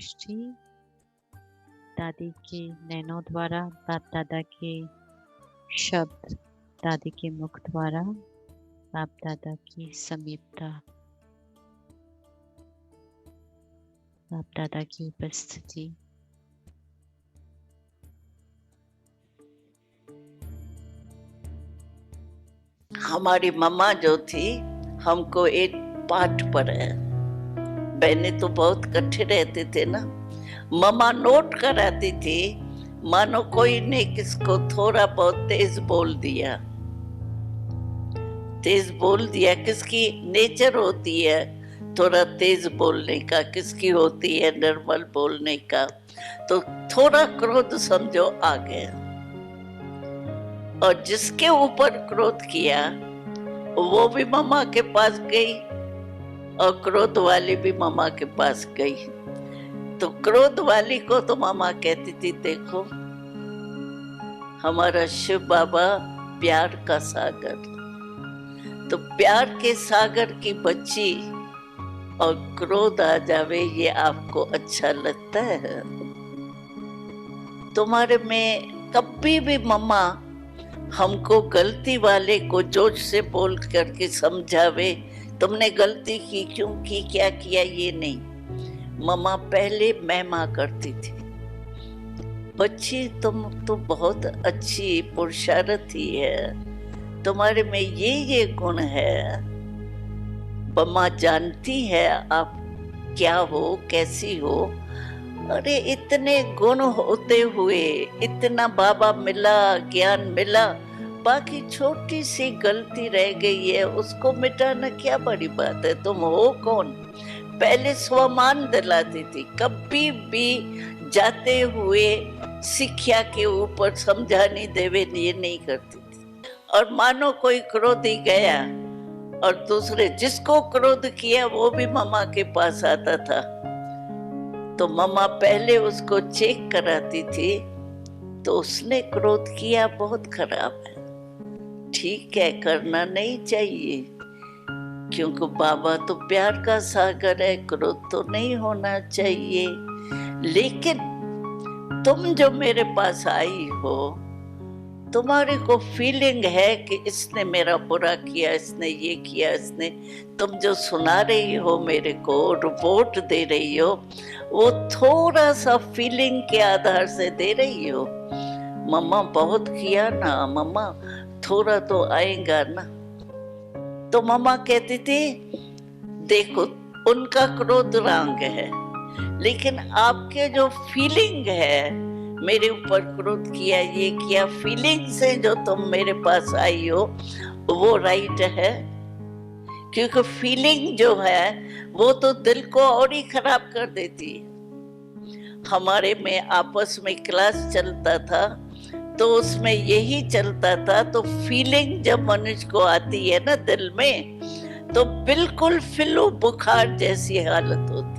दृष्टि दादी के नैनों द्वारा, बाप दादा के शब्द दादी के मुख द्वारा, बाप दादा की समीपता, बाप दादा की उपस्थिति, हमारी मम्मा जो थी हमको एक पाठ पढ़ाया। बहनें तो बहुत इकट्ठे रहते थे ना, मम्मा नोट कराती थी, मानो कोई ने किसको थोड़ा बहुत तेज बोल दिया, किसकी नेचर होती है थोड़ा तेज बोलने का, किसकी होती है नॉर्मल बोलने का, तो थोड़ा क्रोध समझो आ गया। और जिसके ऊपर क्रोध किया वो भी मम्मा के पास गई और क्रोध वाली भी मम्मा के पास गई। तो क्रोध वाली को तो मम्मा कहती थी, देखो हमारा शिव बाबा प्यार का सागर, तो प्यार के सागर की बच्ची और क्रोध आ जावे ये आपको अच्छा लगता है? तुम्हारे में कभी भी मम्मा हमको गलती वाले को जोश से बोल करके समझावे, तुमने गलती की, क्यों की, क्या किया, ये नहीं। मम्मा पहले मैं करती थी, बच्ची तुम तो बहुत अच्छी पुरुषार्थी है, तुम्हारे में ये गुण है, मम्मा जानती है आप क्या हो, कैसी हो। अरे इतने गुण होते हुए इतना बाबा मिला, ज्ञान मिला, बाकी छोटी सी गलती रह गई है, उसको मिटाना क्या बड़ी बात है, तुम हो कौन। पहले स्वमान दिलाती थी, कभी भी जाते हुए शिक्षा के ऊपर समझाने देवे ये नहीं करती थी। और मानो कोई क्रोधी गया और दूसरे जिसको क्रोध किया वो भी मम्मा के पास आता था, तो मम्मा पहले उसको चेक कराती थी, तो उसने क्रोध किया, बहुत खराब है, ठीक है करना नहीं चाहिए, क्योंकि बाबा तो प्यार का सागर है, क्रोध तो नहीं होना चाहिए। लेकिन तुम जो मेरे पास आई हो, तुम्हारे को फीलिंग है कि इसने मेरा बुरा किया, इसने ये किया, इसने, तुम जो सुना रही हो मेरे को, रिपोर्ट दे रही हो, वो थोड़ा सा फीलिंग के आधार से दे रही हो। मम्मा बहुत किया ना, मम्मा थोड़ा तो आएगा ना। तो मम्मा कहती थी, देखो उनका क्रोध रंग है, लेकिन आपके जो फीलिंग है, मेरे ऊपर क्रोध किया, ये किया, फीलिंग से जो तुम मेरे पास आई हो वो राइट है। क्योंकि फीलिंग जो है वो तो दिल को और ही खराब कर देती है। हमारे में आपस में क्लास चलता था तो उसमें यही चलता था, तो फीलिंग जब मनुष्य को आती है ना दिल में, तो बिल्कुल फ्लू बुखार जैसी हालत होती।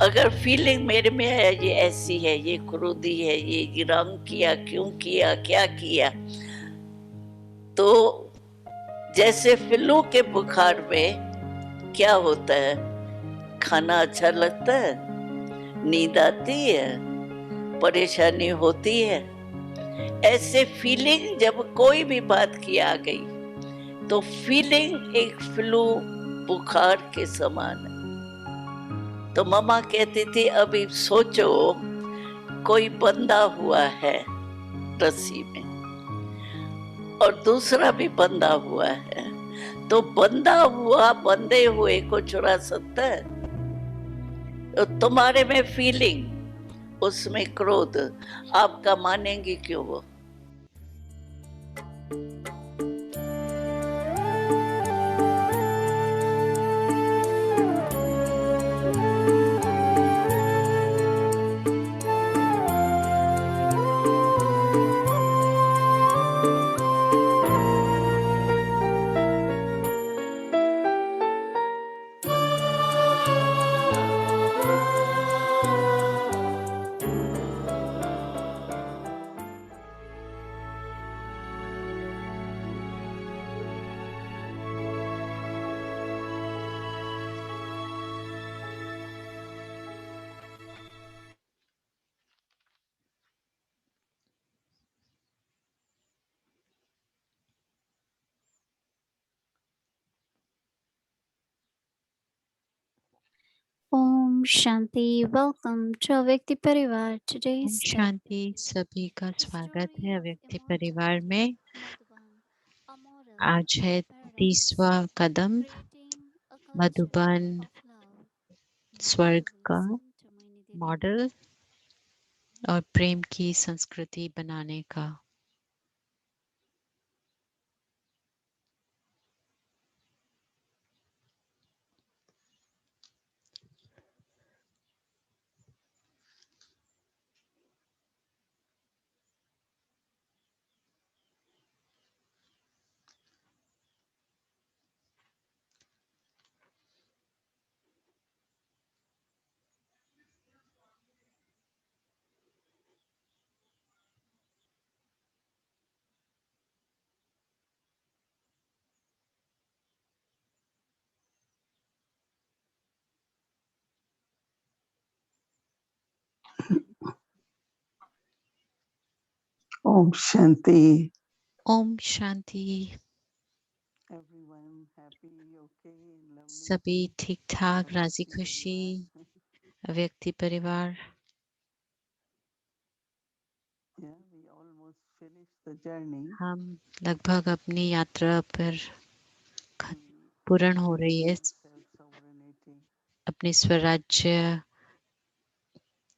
अगर फीलिंग मेरे में है ये ऐसी है, ये क्रोधी है, ये रंग किया, क्यों किया, क्या किया, तो जैसे फ्लू के बुखार में क्या होता है, खाना अच्छा लगता है, नींद आती है, परेशानी होती है, ऐसे फीलिंग जब कोई भी बात की आ गई तो फीलिंग एक फ्लू बुखार के समान है। तो मम्मा कहती थी, अभी सोचो कोई बंधा हुआ है रस्सी में और दूसरा भी बंधा हुआ है, तो बंधा हुआ बंधे हुए को छुड़ा सकता है? तो तुम्हारे में फीलिंग, उसमें क्रोध, आपका मानेंगे क्यों वो? Om Shanti. Welcome to Avyakti Parivar. Om Today's Shanti topic सभी का the स्वागत story है of अव्यक्ति परिवार immortality. में। Madhuban, a moral आज है paradise, 30वां Kadam creating a culture Madhuban of love. स्वर्ग Let's का listen to Maini Didi. Model और प्रेम की संस्कृति बनाने का। Om Shanti. Om Shanti. Everyone happy, okay, lovely. सभी ठीक ठाक, राजी Avyakti खुशी। Parivar. अव्यक्ति परिवार। Yeah, we almost finished the journey. हम लगभग अपनी यात्रा पर to पूर्ण हो रही है। gain self-sovereignty. अपने स्वराज्य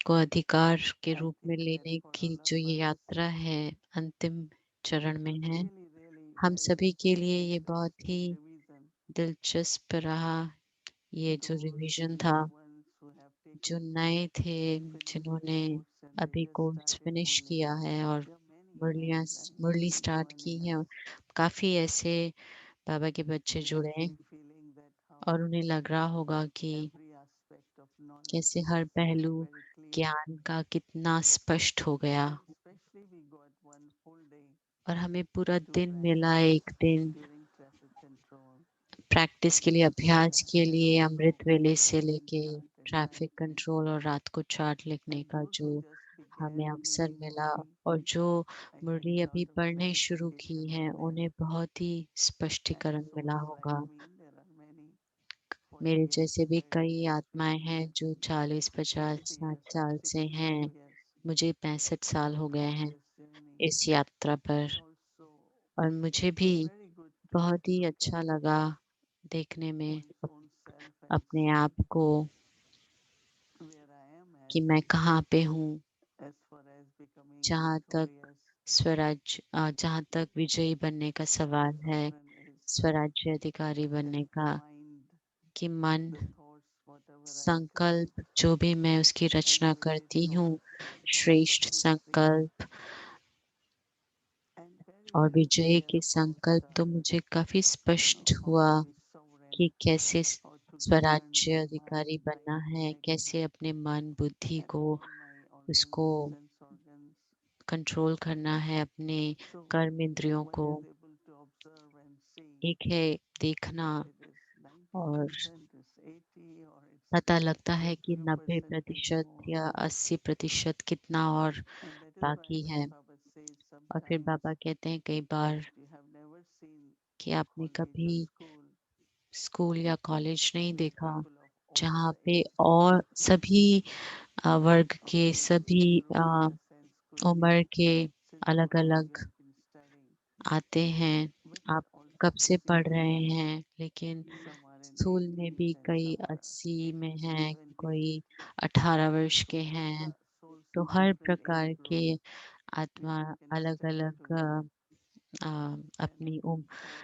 को अधिकार के I रूप में think that लेने for की all जो of ये us, यात्रा है अंतिम चरण में it was है। really, really हम very सभी के लिए ये बहुत ही interesting revision. दिलचस्प रहा। ये जो Those रिवीजन था, new ones who have जो taken नए थे, finished जिन्होंने the course and they अभी just course started finish Murli. किया है और There are many, Murli many start की joining है। us. काफी ऐसे बाबा के बच्चे They जुड़े must हैं be feeling that how और उन्हें लग रहा होगा कि every aspect of knowledge कैसे is हर पहलू very, very clear. ज्ञान का कितना स्पष्ट हो गया। And especially we got one full day और हमें पूरा to दिन मिला, practice एक दिन during traffic control. प्रैक्टिस के लिए, अभ्यास के And लिए, also अमृत वेले से writing लेके chart and traffic chanting. Control और रात को चार्ट लिखने And का those जो who just हमें began अवसर reading मिला Murli, और जो I मुरली think अभी lot of पढ़ने शुरू की clarification है, was there. उन्हें बहुत ही And स्पष्टीकरण मिला souls like होगा। me, there are many मेरे 40 years, जैसे भी 30 कई years, आत्माएं 50 हैं years, जो 40, 50, 60 60 years, साल से 65 हैं। years मुझे 65 साल हो गए on हैं this journey. इस यात्रा पर And also और मुझे it भी was very good to बहुत ही look अच्छा at लगा देखने में one's own self and अपने see आप को where I am कि at मैं कहाँ पे हूँ। as far as becoming जहाँ तक victorious. जहाँ तक विजयी बनने का सवाल है, Self-sovereign is स्वराज्य अधिकारी बनने that का, mind, कि मन, the thoughts, whatever I create, संकल्प जो भी मैं उसकी and रचना they will करती show हूँ, thoughts of श्रेष्ठ victory. संकल्प And very, और very विजय clear के about संकल्प तो मुझे काफी स्पष्ट how हुआ to be sovereign, कि कैसे how to govern स्वराज्य my अधिकारी mind, my बनना है, intellect, कैसे अपने मन बुद्धि and को all my उसको organs, sense organs. कंट्रोल करना है, अपने So कर्म इंद्रियों one को। is able to observe and see एक है देखना that it is और 90%, it's 80, or पता it's लगता है just कि few percentage 90% more. या 80% कितना और And that is why बाकी when है। Baba says और फिर sometimes बाबा कहते हैं कई बार that you have never seen कि आपने college कभी or school स्कूल या कॉलेज नहीं where देखा people of all जहाँ the पे age और groups सभी वर्ग of के, people सभी enroll in a sense could be उम्र के since how अलग long you अलग have been studying. आते हैं। But आप also कब to से see पढ़ रहे हैं, लेकिन some are in स्कूल में 80s भी and कई some are 80 में in हैं, 70s. कोई 18 वर्ष So के all the हैं। souls तो of हर different age प्रकार के groups, we आत्मा all can अलग study अलग together and अपनी our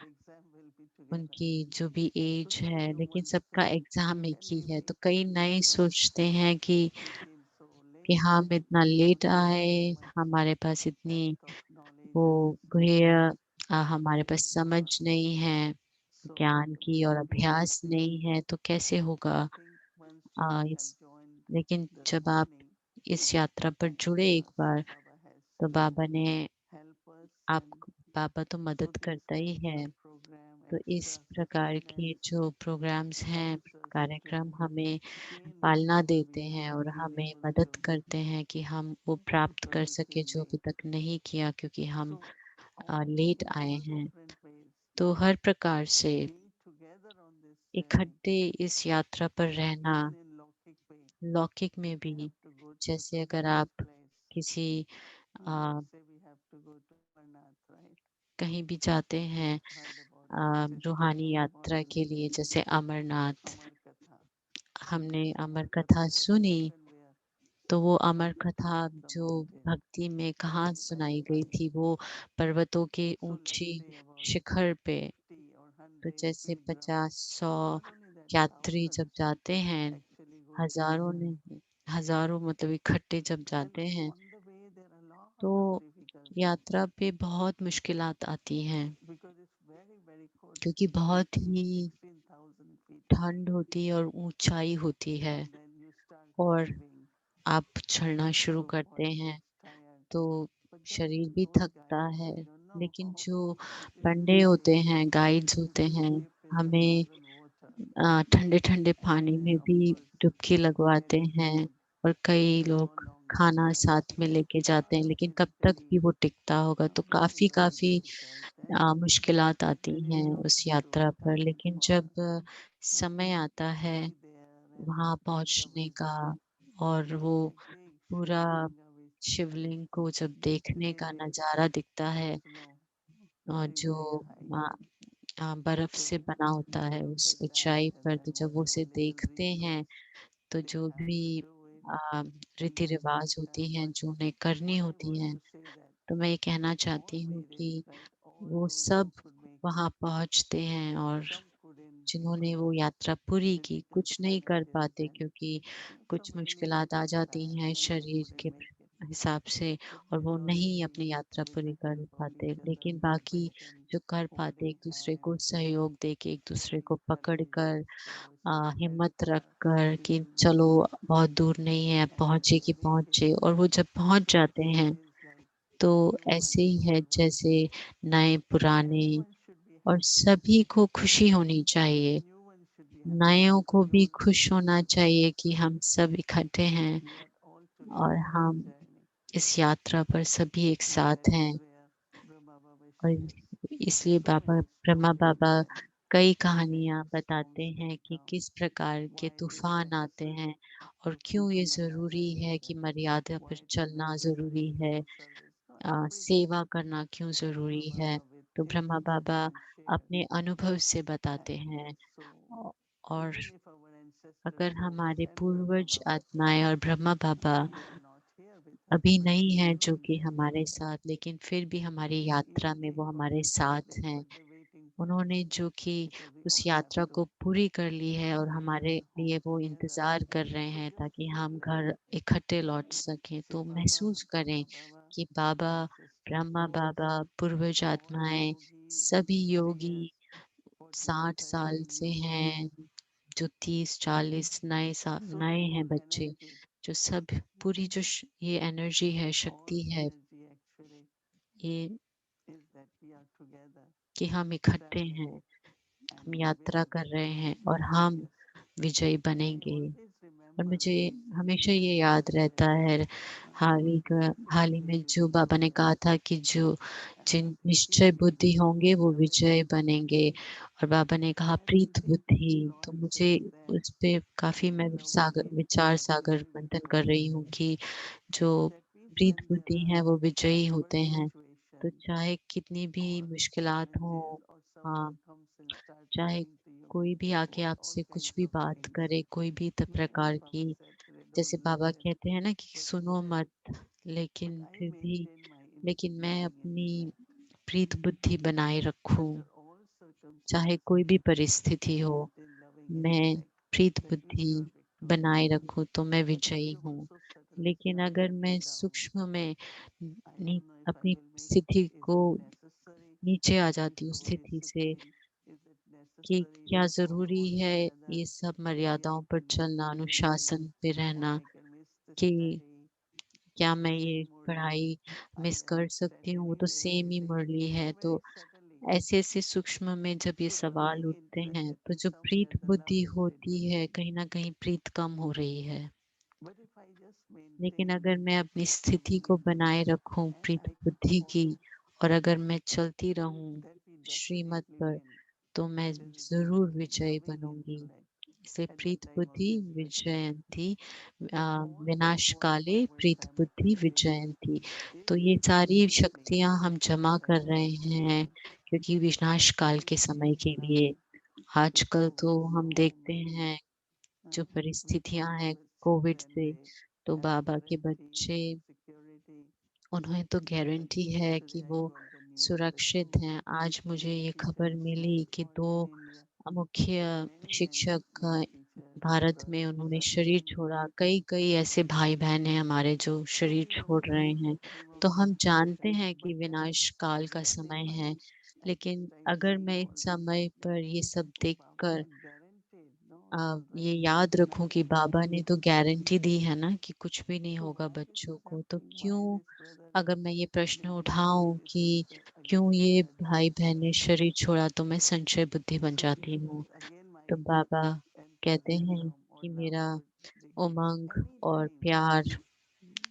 exam will be together. उनकी जो भी So एज some है, new लेकिन ones सबका say, एग्जाम एक can ही we है। तो meet कई earlier? नए Sorry, सोचते हैं कि we came so कि late. हम इतना We लेट don't have आए, that much हमारे पास इतनी depth of knowledge, वो गुह्य understanding, हमारे पास and so समझ on. नहीं है So ज्ञान की और we will अभ्यास see. नहीं है, तो कैसे होगा। I think once you have इस joined लेकिन the जब आप journey, इस यात्रा पर and जुड़े एक बार, Baba has तो to बाबा ने help us, आप and बाबा तो so मदद these करता ही है। extra program, तो इस extra प्रकार fitness की जो प्रोग्राम्स हैं, helps us to कार्यक्रम हमें gain पालना whatever we देते have हैं not और been हमें able to मदद करते हैं कि हम वो प्राप्त for कर the सके same जो day. अभी तक नहीं किया, क्योंकि हम So all लेट in आए all हैं। different ways, तो हर प्रकार से being together on this journey इकट्ठे इस यात्रा पर रहना is in unlocking लौकिक में we भी, have to go to जैसे some अगर holy आप place. किसी Let's uh, say we have to go to Amarnath, right? कहीं भी जाते हैं Heard about it. It's रूहानी one of यात्रा के लिए, the जैसे अमरनाथ, Amar Katha. हमने अमर Amar कथा Katha was सुनी, spoken where तो वो the अमर deity कथा came from जो mountain भक्ति में कहाँ to सुनाई verify. गई थी, वो पर्वतों के So let's ऊंची say about शिखर पे। 50 or तो 100 जैसे pilgrims. 50-100 Not only that, यात्री thousands जब जाते हैं, actually go हजारों together. ने हजारों मतलब इकट्ठे जब And जाते हैं, on the way there are a lot तो of difficulties यात्रा पे बहुत मुश्किलात आती हैं, because it's very, very cold. क्योंकि बहुत It's ही 16,000 feet ठंड होती है और ऊंचाई होती है, and then you start और craving आप चढ़ना शुरू so करते body हैं gets tired तो but then शरीर भी those थकता guides है। they don't know लेकिन जो it is पंडे okay होते हैं, गाइड्स you होते can हैं, dip in the हमें frozen water ठंडे ठंडे पानी and में of भी course डुबकी लगवाते getting हैं, food और कई for so लोग long खाना distance साथ में लेके a जाते हैं, lot of लेकिन कब तक physically भी वो टिकता होगा। तो very काफी very काफी difficult and मुश्किलात आती then you हैं stop उस to यात्रा पर। thank लेकिन for जब समय आता है be there and वहां feel the पहुंचने का, wisdom और वो that big पूरा Shivlinga which शिवलिंग को जब देखने का literally नजारा दिखता है, snow और very जो very high बर्फ so से बना होता to है look उस at that ऊंचाई and पर, then तो जब वो उसे whatever little देखते हैं, rituals तो we जो have भी to do it and रीति then रिवाज होती that's हैं what जो उन्हें करनी what I होती want हैं, to say that तो मैं ये कहना all चाहती हूँ made कि it right all वो those who सब could make it वहां पहुंचते हैं, और some couldn't जिन्होंने वो because यात्रा पूरी की, difficult कुछ नहीं कर challenges पाते and क्योंकि कुछ some really मुश्किलात आ really जाती bad हैं and they शरीर couldn't के make it हिसाब से, but और वो नहीं majority अपनी यात्रा we पूरी had to कर help पाते। each other लेकिन that बाकी we can जो कर पाते, holding एक दूसरे को hands सहयोग दे के, एक दूसरे को पकड़ physically कर, so some had हिम्मत रख far कर कि physically चलो बहुत दूर नहीं है, and पहुंचे कि make it पहुंचे। और वो जब पहुंच so जाते it हैं, feels like तो new ऐसे one ही है old one जैसे नए and पुराने, everyone should be और happy सभी को खुशी होनी चाहिए। new one should be happy नयों because को you भी all खुश came होना together चाहिए कि हम सब इकट्ठे हैं, you are all और together in हम this journey इस यात्रा पर सभी एक and साथ that हैं। is where Brahma Baba और shares इसलिए so Baba many Brahma stories Baba and कई when कहानियां बताते storms will हैं कि come किस प्रकार के why it is तूफान आते हैं, necessary और to क्यों keep a ये maryada जरूरी है कि and मर्यादा why पर it is चलना necessary जरूरी to है, do service so everything सेवा करना क्यों जरूरी Brahma है। Baba with तो his ब्रह्मा बाबा experience shares अपने अनुभव से बताते and हैं। so औ- और even if our ancestor अगर souls हमारे and Brahma पूर्वज Baba आत्माएं और ब्रह्मा बाबा maybe they are not here with us अभी but नहीं they है know जो कि that हमारे साथ, लेकिन फिर भी हमारी यात्रा even में the वो हमारे important साथ chapters हैं। what they're waiting उन्होंने जो कि because we उस all have यात्रा to को पूरी कर ली है, और हमारे return home लिए वो together इंतजार कर रहे so हैं just ताकि feel हम that घर इकट्ठे लौट सकें। Shiv तो Baba महसूस करें Brahma Baba कि बाबा, ancestral ब्रह्मा souls बाबा, पूर्वज all the आत्माएं, yogis सभी योगी serious 40 to 60 साल 30 से new ones हैं, जो 30-40 so नए the हैं whole बच्चे, energy जो सब पूरी जो ये एनर्जी है, all शक्ति है, energy actually ये is that we are together कि हम इकट्ठे traveling हैं, and हम we यात्रा will कर रहे हैं, be और हम victorious विजयी and I बनेंगे। always और remember मुझे as I said in हमेशा my ये याद first रहता breath है, हाल ही में जो बाबा ने कहा था कि जो and जिन it is निश्चय बुद्धि होंगे वो reassuring विजय बनेंगे, और बाबा ने कहा that प्रीत big बुद्धि। तो Lord मुझे says that उस पे काफी मैं the way विचार of सागर मंथन कर spirituality रही हूँ कि जो that means Preet when there बुद्धि are है वो विजयी adverse होते हैं। तो situations चाहे कितनी भी or मुश्किलात हो, challenges or हाँ, someone comes and start चाहे talking to you कोई भी आके about all आपसे कुछ kinds भी of बात things करे, कोई भी Brahma प्रकार Baba की, said today जैसे don't बाबा listen कहते हैं ना कि but सुनो listen मत, but लेकिन I फिर भी, maintain my लेकिन मैं understanding in अपनी that प्रीत बुद्धि बनाए रखूं, under all चाहे circumstances कोई भी I परिस्थिति हो, maintain loving मैं respect प्रीत that बुद्धि you are victorious बनाए रखूं तो मैं but if विजयी you हूँ। also suddenly लेकिन start अगर मैं getting down सूक्ष्म में I don't know if I अपनी will make it. स्थिति Is को it necessary नीचे आ to जाती हूँ show स्थिति से, discipline? Is it कि necessary क्या to follow जरूरी all है together? ये सब Maybe मर्यादाओं I पर can miss चलना, the meeting अनुशासन पे or रहना, I can miss the कि study. क्या It's the मैं ये same Murli. पढ़ाई I मिस can कर सकती हूँ, वो तो steadily सेम ही everything मुरली है। very, तो very subtly. ऐसे ऐसे सूक्ष्म में जब ये So सवाल loving उठते into it हैं, that तो is जो somewhere प्रीत the love बुद्धि is होती है, reducing. कहीं ना कहीं प्रीत कम हो रही है। But if I just लेकिन maintain अगर मैं अपनी स्थिति loving को into it बनाए रखूं and प्रीत I could बुद्धि की, follow, और अगर मैं चलती रहूं that we श्रीमत definitely पर, win. तो मैं Because it is जरूर विजयी loving बनूंगी। intellect. इसे at the Preet time of बुद्धि this festival. विजयंती, So all the विनाश efforts काले of my प्रीत family बुद्धि today विजयंती। is तो ये सारी celebrating शक्तियां हम जमा the कर रहे festival हैं क्योंकि विनाश काल के in समय this के लिए। life आजकल because तो हम so देखते many हैं जो with परिस्थितियां all हैं the कोविड children से, they तो have बाबा के guarantees बच्चे, and security. उन्हें तो गारंटी है Yesterday कि I वो got the news that सुरक्षित two हैं। आज मुझे ये खबर teachers have मिली कि दो fallen in India. मुख्य Many शिक्षक young teachers भारत got में उन्होंने शरीर suffering. छोड़ा। कई कई ऐसे भाई बहन हैं हमारे जो So शरीर we छोड़ don't रहे know हैं। the time of तो this हम जानते festival, हैं कि but विनाश काल का just समय if है, at this लेकिन time अगर seeing मैं all इस this समय पर happening, ये सब so Baba देखकर had guaranteed, no, ये children याद will रखूं not कि बाबा suffer. ने तो गारंटी दी है ना कि कुछ भी नहीं So होगा why this बच्चों is को। तो happening? Why क्यों, this brother अगर मैं ये प्रश्न again and again उठाऊं कि requested क्यों again ये and भाई again? बहन ने शरीर छोड़ा, तो मैं संशय बुद्धि बन So जाती this हूँ। is again my तो hope बाबा and कहते हैं wisdom or कि love मेरा for the उमंग और anytime प्यार mm,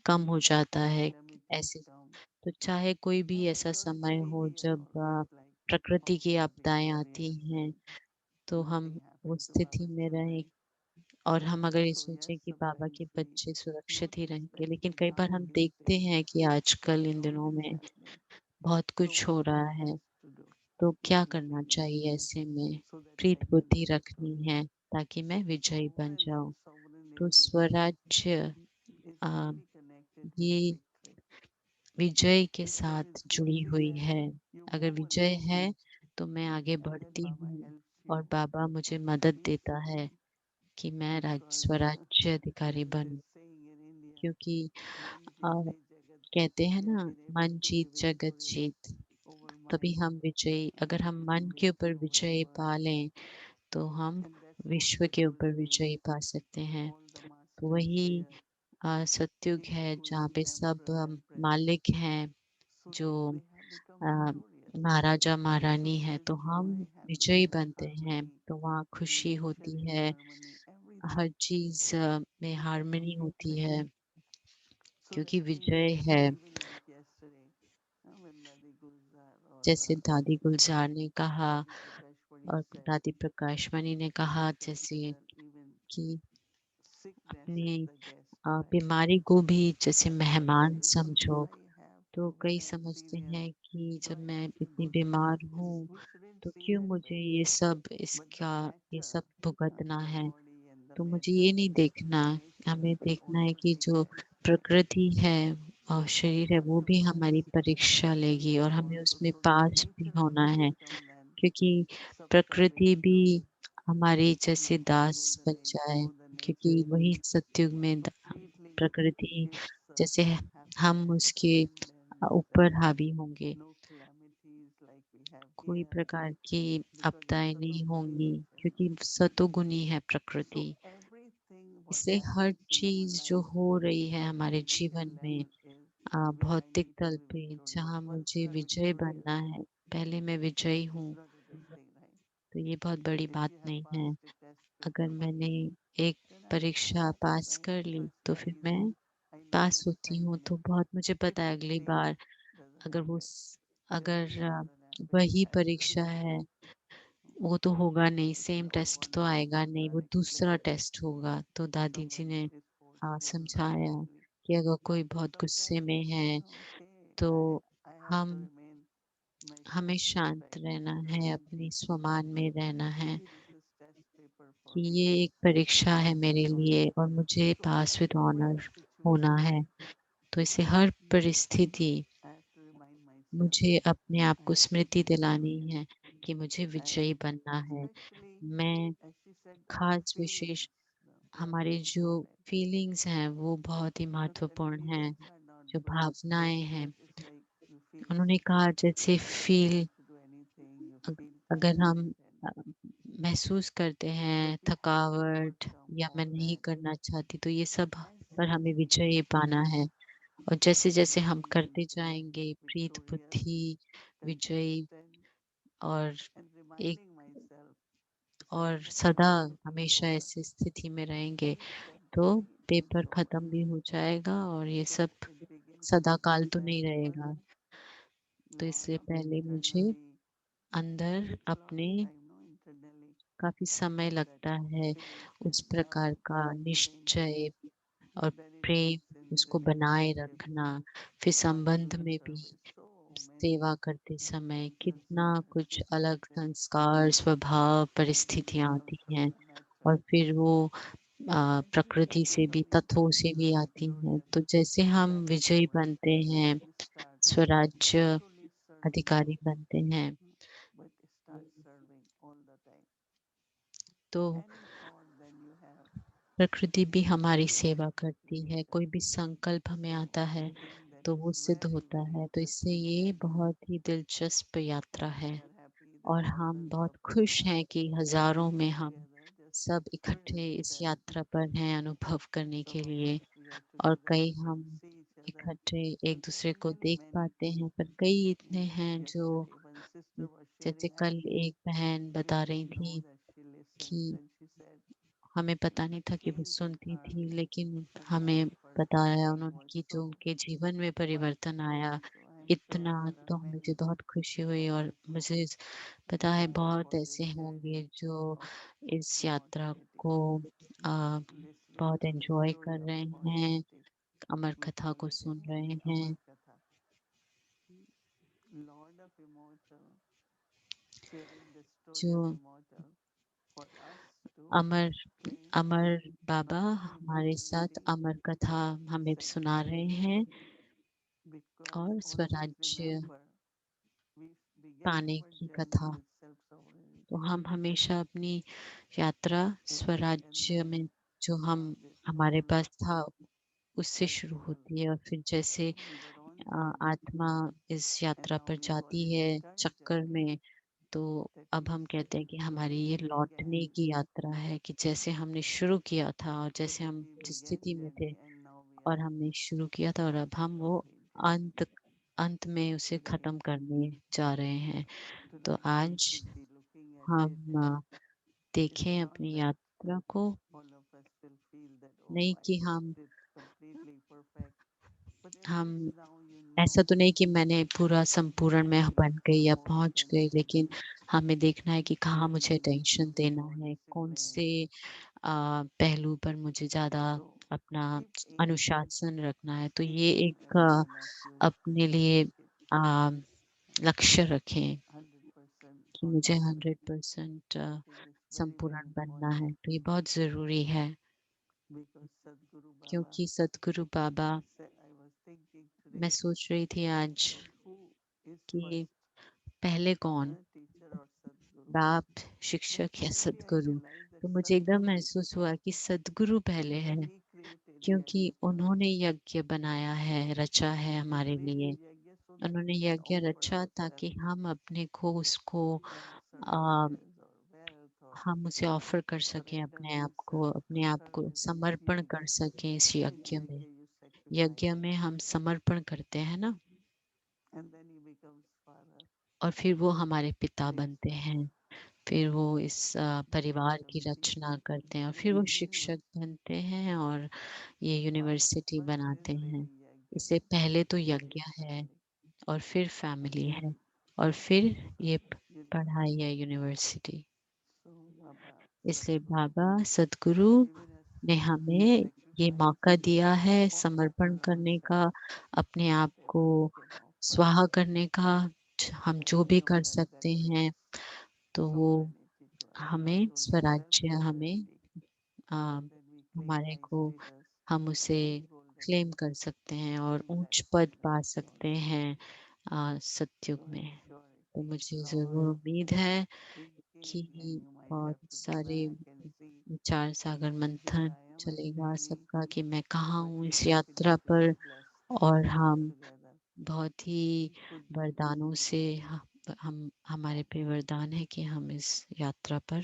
कम हो जाता है calamities ऐसे। come. तो चाहे कोई भी No, ऐसा because समय हो we are जब always like प्रकृति की always आपदाएं आती victorious हैं, and तो हम nothing वो happened to स्थिति our में रहें। children. और हम अगर ये So yes, सोचें कि बाबा sometimes के we बच्चे सुरक्षित ही notice रहेंगे, that लेकिन कई बार हम nowadays देखते days हैं कि आजकल इन all दिनों this में happening. बहुत So कुछ हो what रहा is है। best to do तो क्या in करना this चाहिए ऐसे में? so that I Preet can be बुद्धि रखनी victorious? है ताकि मैं विजयी बन जाऊं। तो Sovereignty स्वराज्य is uh, really connected with ये victory विजय के because साथ if जुड़ी you हुई can है। you अगर move विजय alone है तो मैं आगे and then बढ़ती Baba हूँ helps और you बाबा मुझे to मदद reach देता है there कि मैं because स्वराज्य अधिकारी there is a बनूं। saying in India क्योंकि मन आ, जीते जगत कहते हैं जीत ना, we are able मन to be जीत जगत victorious जीत, over तभी mind हम विजयी। and अगर then हम we मन can के victory ऊपर over the विजय world पा लें तो हम and that's what विश्व the के ऊपर golden विजय age पा सकते हैं। all the तो masters वही there सत्युग king है जहाँ queen पे सब emperor empress मालिक हैं, so जो they have become a, victorious Maharaja so महारानी है, there is तो हम joy विजयी happiness बनते हैं। harmony तो वहाँ खुशी nature होती in है, harmony everything हर चीज में because of हार्मनी होती victory है so क्योंकि that means विजय है। even like yesterday when Nadi Gulzar or जैसे दादी गुलजार ने कहा Dadi Prakash Puri और said दादी प्रकाश मणि ने कहा, जैसे that even कि sickness अपने is the guest right बीमारी को भी जैसे so मेहमान so समझो। I have तो कई समझते experience हैं कि so जब I मैं feel इतनी good बीमार हूँ we shouldn't तो see क्यों that मुझे way ये सब but the ये matter सब भुगतना the है। body and the तो मुझे matter ये नहीं देखना, nature हमें देखना है also कि take जो care प्रकृति है और so शरीर है वो भी हमारी परीक्षा लेगी और हमें also उसमें so that पास भी nature होना also है। become then क्योंकि subtle प्रकृति भी wisdom हमारी in जैसे this दास golden बन age जाए, so the क्योंकि nature वही सत्युग में completely प्रकृति gives जैसे हम happiness उसके and then ऊपर हावी होंगे, no calamities like we have कोई here प्रकार की because it's आपदाएं नहीं satoguni होंगी nature क्योंकि सतोगुनी है so प्रकृति। everything what इसलिए हर happens in our चीज जो life हो रही है on हमारे physical जीवन में, level is where I भौतिक need to तल be पे victorious जहाँ once मुझे you are विजय victorious बनना है, पहले मैं विजयी it's हूँ। not a big thing right तो ये बहुत बड़ी if बात you have नहीं है। passed a test अगर paper मैंने एक then परीक्षा पास I कर am ली तो फिर trustworthy मैं that I know pass next होती time हूँ। तो again बहुत मुझे if पता है it's अगली same बार doesn't अगर matter there will अगर be another वही test परीक्षा है, वो तो होगा नहीं, सेम or टेस्ट one तो more आएगा नहीं, chapter वो दूसरा unexplained टेस्ट होगा। तो दादी जी someone ने is forced to learn समझाया quickly कि अगर कोई so बहुत गुस्से sometimes में है okay तो I have to हम remain my हमें शांत self-respect रहना to है, remain अपनी peaceful स्वमान में रहना है maybe this is test paper for कि me ये एक परीक्षा and है I have मेरे passed लिए और मुझे so pass with every honour होना situation है। तो इसे हर परिस्थिति I have to remind myself मुझे अपने आप I को have to Smriti be दिलानी victorious है कि मुझे and विजयी बनना है। especially मैं as she said the खास विशेष feelings they are हमारे very जो important फीलिंग्स हैं वो बहुत ही because that महत्वपूर्ण हैं, feelings are not जो good भावनाएं हैं। it's like you feel उन्होंने sick कहा जैसे you don't feel, want to do anything you feel अगर tired हम and अ, महसूस करते but हैं you have to थकावट overcome या मैं all नहीं that करना चाहती, तो ये सब I पर said हमें विजयी पाना है। और जैसे जैसे I हम will be करते जाएंगे प्रीत victorious बुद्धि विजयी consistent और and एक reminding myself और that सदा also will be हमेशा over ऐसी स्थिति में रहेंगे and तो certainly will paper be over खत्म भी हो जाएगा और ये so सब it begins सदा with काल तो नहीं रहेगा। self-learning तो learn इससे पहले मुझे internally अंदर takes a lot अपने of time no internally काफी समय लगता है उस प्रकार का निश्चय और प्रेम उसको बनाए रखना। फिर संबंध में भी सेवा करते समय कितना कुछ अलग संस्कार, स्वभाव, परिस्थितियाँ आती हैं और फिर वो प्रकृति से भी, तत्वों से भी आती हैं। तो जैसे हम विजयी बनते हैं, स्वराज्य अधिकारी बनते हैं, तो प्रकृति भी हमारी सेवा करती है। कोई भी संकल्प हमें आता है तो वो सिद्ध होता है। तो इससे ये बहुत ही दिलचस्प यात्रा है और हम बहुत खुश हैं कि हजारों में हम सब इकट्ठे इस यात्रा पर हैं अनुभव करने के लिए। और कई हम इकट्ठे एक दूसरे को देख पाते हैं, पर कई इतने हैं जो, जैसे कल एक बहन बता रही थी कि हमें पता नहीं था कि वो सुनती थी, लेकिन हमें बताया उन्होंने कि जो उनके जीवन में परिवर्तन आया इतना, तो मुझे बहुत खुशी हुई। और मुझे पता है बहुत ऐसे होंगे जो इस यात्रा को बहुत एंजॉय कर रहे हैं, अमर कथा को सुन रहे हैं। जो अमर अमर बाबा हमारे साथ अमर कथा हमें सुना रहे हैं और स्वराज्य पाने की कथा। तो हम हमेशा अपनी यात्रा स्वराज्य में जो हम हमारे पास था उससे शुरू होती है, और फिर जैसे आत्मा इस यात्रा पर जाती है चक्कर में, तो अब हम कहते हैं कि हमारी ये लौटने की यात्रा है, कि जैसे हमने शुरू किया था और जैसे हम जिस स्थिति में थे और हमने शुरू किया था, और अब हम वो अंत अंत में उसे खत्म करने जा रहे हैं। तो आज हम देखें अपनी यात्रा को, नहीं कि हम ऐसा तो नहीं कि मैंने पूरा संपूर्ण में बन गई या पहुंच गई, लेकिन हमें देखना है कि कहाँ मुझे टेंशन देना है, कौन से पहलू पर मुझे ज़्यादा अपना अनुशासन रखना है। तो ये एक अपने लिए लक्ष्य रखें कि मुझे 100% संपूर्ण बनना है। तो ये बहुत ज़रूरी है, क्योंकि सदगुरु बाबा, मैं सोच रही थी आज कि पहले कौन, बाप, शिक्षक या सदगुरु। तो मुझे एकदम महसूस हुआ कि सदगुरु पहले है, क्योंकि उन्होंने यज्ञ बनाया है, रचा है हमारे लिए। उन्होंने यज्ञ रचा ताकि हम अपने को उसको हम उसे ऑफर कर सकें, अपने आप को समर्पण कर सकें इस यज्ञ में। यज्ञ में हम समर्पण करते हैं ना, और फिर वो हमारे पिता बनते हैं। फिर वो इस परिवार की रचना करते हैं, और फिर वो शिक्षक बनते हैं और ये यूनिवर्सिटी बनाते हैं। इससे पहले तो यज्ञ है और फिर फैमिली है और फिर ये पढ़ाई है, यूनिवर्सिटी। इसलिए बाबा सदगुरु ने हमें ये मौका दिया है समर्पण करने का, अपने आप को स्वाहा करने का। हम जो भी कर सकते हैं, तो वो हमें स्वराज्य, हमें हमारे को, हम उसे क्लेम कर सकते हैं और ऊंच पद पा सकते हैं सतयुग में। तो मुझे ज़रूर उम्मीद है कि बहुत सारे विचार सागर मंथन चलेगा सबका कि मैं कहाँ हूँ इस यात्रा पर, और हम बहुत ही वरदानों से हम हमारे पे वरदान है कि हम इस यात्रा पर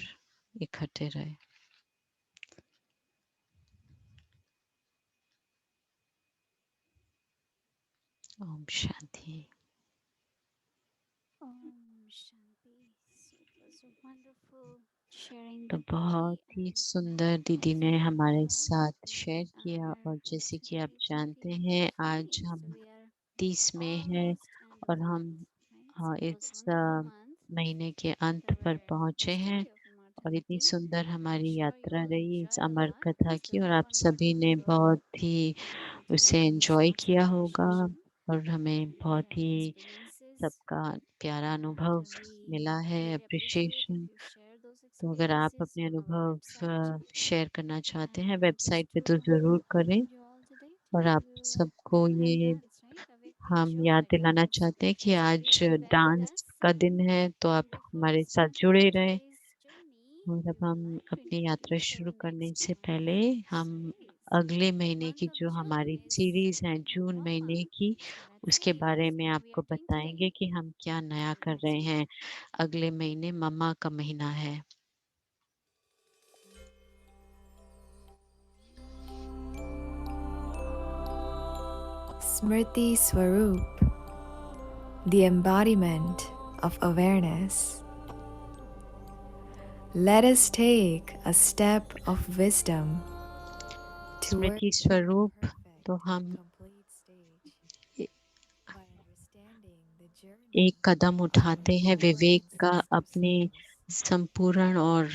इकट्ठे रहे। Om Shanti. Om Shanti. So it was a wonderful sharing तो Didi बहुत ही and सुंदर दीदी ने also हमारे about साथ this शेयर किया, honor और जैसे कि आप activity जानते taking हैं आज place. हम So we are 30 में हैं almost end और the हम month, right? So it was इस wonderful month. महीने के अंत There पर were पहुंचे हैं, study of और इतनी सुंदर I'm हमारी sure you यात्रा will रही इस enjoy a lot. अमरकथा This की was और a आप fun one सभी to ने explore. बहुत ही उसे एंजॉय किया होगा और हमें बहुत Sharing ही experiences. सबका प्यारा अनुभव And we मिला है, really appreciate if appreciation. you share those तो अगर आप experiences अपने on our अनुभव website. शेयर करना चाहते हैं And वेबसाइट just पे to तो ज़रूर करें। remind you all today, और today आप सबको we will have ये dance, right? A Vyakti हम show याद by दिलाना dance. चाहते हैं कि So आज wish you very dance best का दिन and है, तो आप wonderful हमारे साथ start जुड़े to रहें। today's journey और in अब हम अपनी यात्रा 2026. So शुरू करने next से पहले हम today's अगले महीने month की of जो हमारी June is सीरीज़ है जून Mama. महीने की, So let's उसके see बारे में what we आपको are doing today. बताएँगे कि हम क्या नया कर रहे हैं। अगले महीने मम्मा का महीना है। Smriti Swarup, the embodiment of awareness. Let us take a step of wisdom toward Smriti the स्वरूप, तो perfect हम complete stage A by understanding the journey एक कदम of our उठाते हैं four विवेक का ancestor अपने souls. संपूर्ण और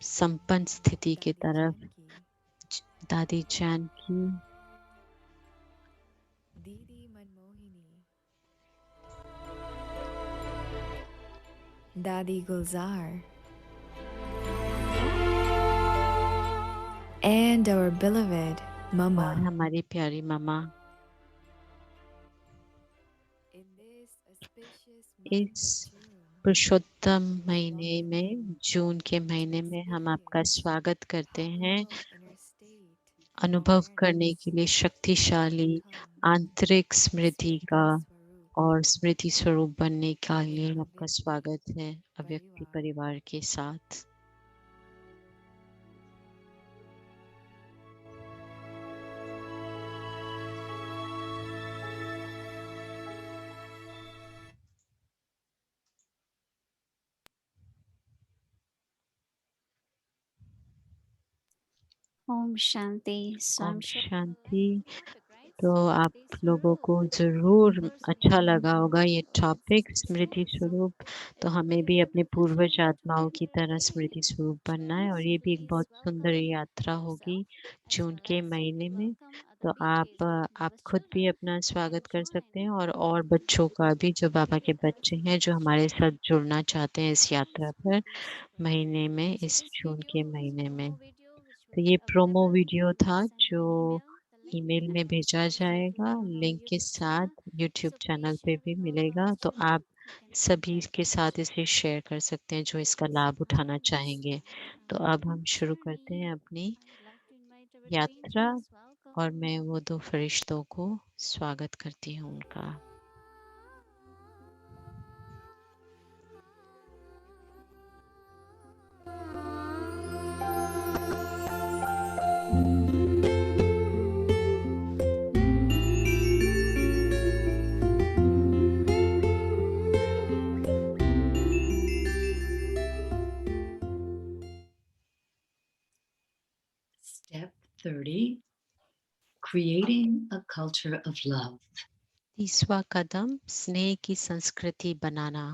संपन्न स्थिति की Dadi तरफ। Janki, दादी Janaki, Didi Manmohini, Dadi Gulzar, and our beloved और Mama. हमारी प्यारी मम्मा। In this auspicious month इस of June, पुरुषोत्तम we महीने welcome में, you जून के to महीने में हम आपका experience स्वागत a करते हैं powerful inner state of अनुभव करने awareness के लिए शक्तिशाली to become आंतरिक स्मृति का Smriti Swarup और स्मृति स्वरूप बनने का with लिए आपका Avyakti स्वागत है अव्यक्ति Parivar. परिवार के साथ। Om Shanti. So Om I'm sure you will like Shanti. the topic, right? तो आप Smriti लोगों को Swarup. ज़रूर Those who अच्छा don't लगा know होगा ये what is topic Smriti Smriti Swarup, so स्वरूप। तो if you हमें can भी अपने remember this पूर्वज one आत्माओं together की with तरह me. स्मृति स्वरूप बनना है और Friends, ये भी एक please बहुत सुंदर welcome यात्रा yourself होगी as जून well के as you महीने can में। welcome other तो BKs, right? आप Baba's खुद भी children अपना can स्वागत कर सकते join हैं और बच्चों का भी जो बाबा के with us बच्चे in हैं this जो हमारे journey. साथ जुड़ना चाहते हैं इस यात्रा पर This महीने में, So इस this जून video के is महीने में। promo video which तो will ये be promo available. Video I'll था send you जो an email, the link, email में and भेजा also it will जाएगा be on our लिंक के YouTube साथ। channel. YouTube So please channel पे share भी with all मिलेगा, those तो children आप who can सभी enjoy के this साथ session. इसे शेयर कर सकते हैं जो इसका So लाभ उठाना let's चाहेंगे। begin तो our अब हम शुरू करते हैं journey. अपनी I'd like to invite our twin यात्रा souls. और Welcome. मैं वो दो फरिश्तों को स्वागत करती हूँ उनका। Step 30 Creating a culture of love. 30वां कदम स्नेह की संस्कृति बनाना।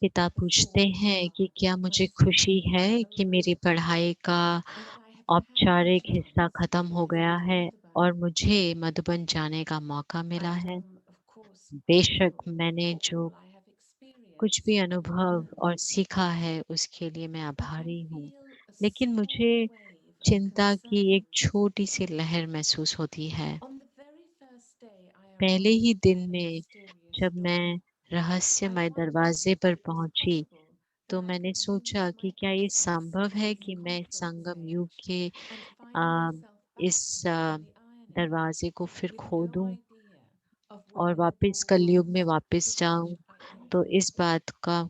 पिता पूछते हैं कि क्या मुझे खुशी है कि मेरी पढ़ाई का औपचारिक हिस्सा खत्म हो गया है और मुझे मधुबन जाने का मौका मिला है। बेशक मैंने जो कुछ भी अनुभव और सीखा है उसके लिए मैं आभारी हूँ, लेकिन मुझे चिंता की एक छोटी सी लहर महसूस होती है। पहले ही दिन में जब मैं रहस्यमय दरवाजे पर पहुंची, तो मैंने सोचा कि क्या ये संभव है कि मैं संगम युग के इस दरवाजे को फिर खोदूं और वापस कलयुग में वापस जाऊं। तो इस बात का